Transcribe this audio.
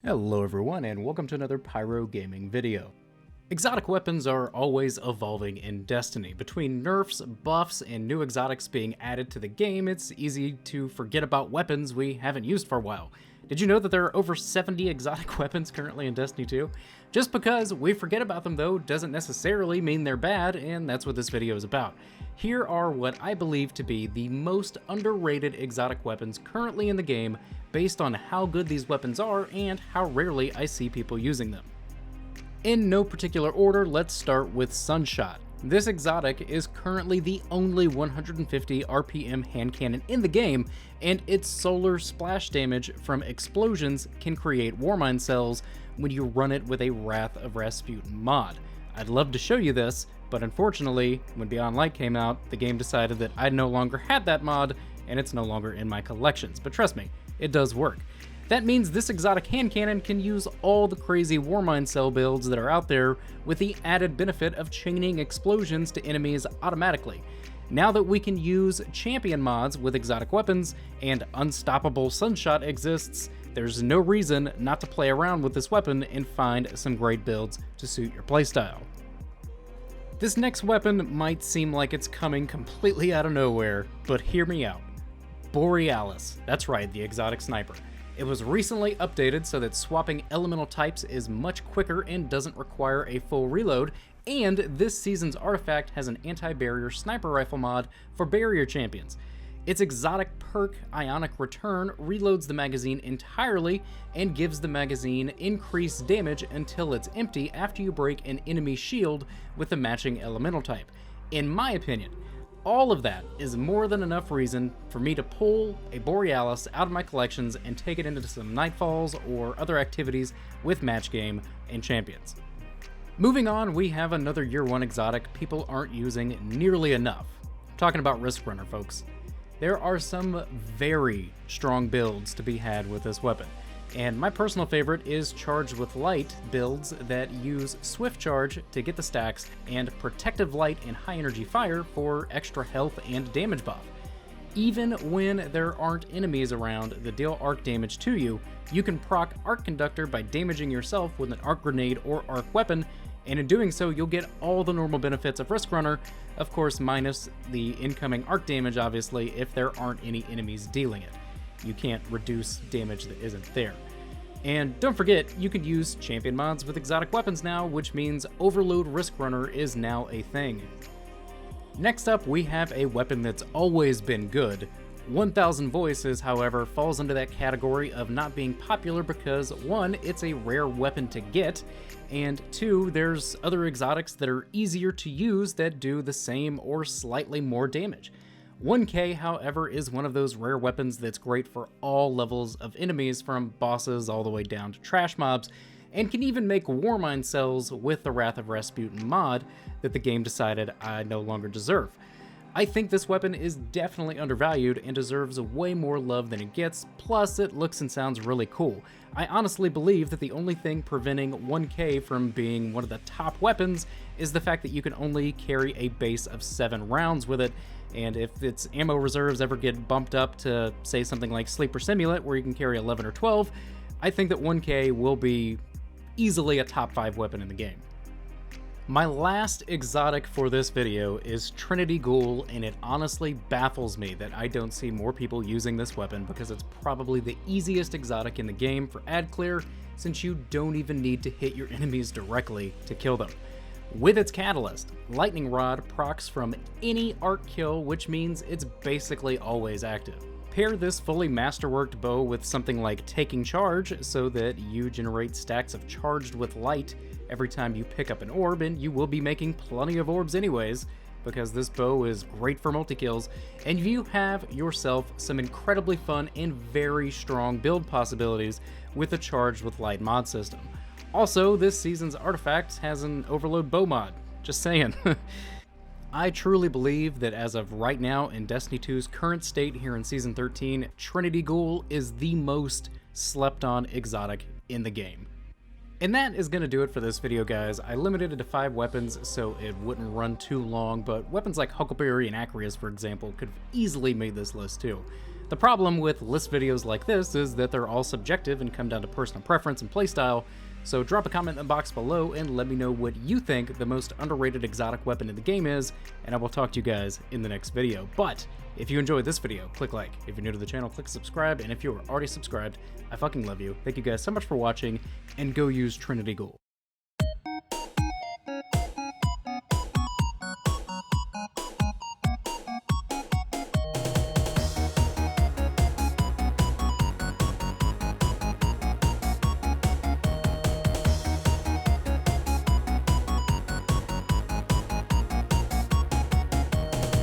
Hello everyone and welcome to another Pyro Gaming video. Exotic weapons are always evolving in Destiny. Between nerfs, buffs, and new exotics being added to the game, it's easy to forget about weapons we haven't used for a while. Did you know that there are over 70 exotic weapons currently in Destiny 2? Just because we forget about them though doesn't necessarily mean they're bad, and that's what this video is about. Here are what I believe to be the most underrated exotic weapons currently in the game based on how good these weapons are and how rarely I see people using them. In no particular order, let's start with Sunshot. This exotic is currently the only 150 RPM hand cannon in the game, and its solar splash damage from explosions can create Warmind cells when you run it with a Wrath of Rasputin mod. I'd love to show you this, but unfortunately, when Beyond Light came out, the game decided that I no longer had that mod, and it's no longer in my collections. But trust me, it does work. That means this exotic hand cannon can use all the crazy Warmind cell builds that are out there with the added benefit of chaining explosions to enemies automatically. Now that we can use champion mods with exotic weapons and Unstoppable Sunshot exists, there's no reason not to play around with this weapon and find some great builds to suit your playstyle. This next weapon might seem like it's coming completely out of nowhere, but hear me out. Borealis, that's right, the exotic sniper. It was recently updated so that swapping elemental types is much quicker and doesn't require a full reload, and this season's artifact has an anti-barrier sniper rifle mod for barrier champions. Its exotic perk, Ionic Return, reloads the magazine entirely and gives the magazine increased damage until it's empty after you break an enemy shield with the matching elemental type. In my opinion, all of that is more than enough reason for me to pull a Borealis out of my collections and take it into some Nightfalls or other activities with match game and champions. Moving on, we have another Year 1 exotic people aren't using nearly enough. I'm talking about Risk Runner, folks. There are some very strong builds to be had with this weapon, and my personal favorite is Charged with Light builds that use Swift Charge to get the stacks and Protective Light and High Energy Fire for extra health and damage buff. Even when there aren't enemies around that deal arc damage to you, you can proc Arc Conductor by damaging yourself with an Arc Grenade or Arc Weapon, and in doing so you'll get all the normal benefits of Risk Runner, of course minus the incoming arc damage obviously if there aren't any enemies dealing it. You can't reduce damage that isn't there. And don't forget, you can use champion mods with exotic weapons now, which means Overload Risk Runner is now a thing. Next up, we have a weapon that's always been good. 1000 Voices, however, falls under that category of not being popular because 1, it's a rare weapon to get, and 2, there's other exotics that are easier to use that do the same or slightly more damage. 1K, however, is one of those rare weapons that's great for all levels of enemies, from bosses all the way down to trash mobs, and can even make Warmind cells with the Wrath of Rasputin mod that the game decided I no longer deserve. I think this weapon is definitely undervalued and deserves way more love than it gets, plus it looks and sounds really cool. I honestly believe that the only thing preventing 1K from being one of the top weapons is the fact that you can only carry a base of 7 rounds with it, and if its ammo reserves ever get bumped up to, say, something like Sleeper Simulant, where you can carry 11 or 12, I think that 1K will be easily a top 5 weapon in the game. My last exotic for this video is Trinity Ghoul, and it honestly baffles me that I don't see more people using this weapon because it's probably the easiest exotic in the game for ad clear, since you don't even need to hit your enemies directly to kill them. With its catalyst, Lightning Rod procs from any arc kill, which means it's basically always active. Pair this fully masterworked bow with something like Taking Charge so that you generate stacks of Charged with Light every time you pick up an orb, and you will be making plenty of orbs anyways, because this bow is great for multi-kills, and you have yourself some incredibly fun and very strong build possibilities with the Charged with Light mod system. Also, this season's artifact has an Overload bow mod, just saying. I truly believe that as of right now in Destiny 2's current state here in Season 13, Trinity Ghoul is the most slept on exotic in the game. And that is going to do it for this video, guys. I limited it to 5 weapons so it wouldn't run too long, but weapons like Huckleberry and Acreus, for example, could have easily made this list too. The problem with list videos like this is that they're all subjective and come down to personal preference and playstyle, so drop a comment in the box below and let me know what you think the most underrated exotic weapon in the game is, and I will talk to you guys in the next video. But if you enjoyed this video, click like. If you're new to the channel, click subscribe, and if you're already subscribed, I fucking love you. Thank you guys so much for watching, and go use Trinity Ghoul.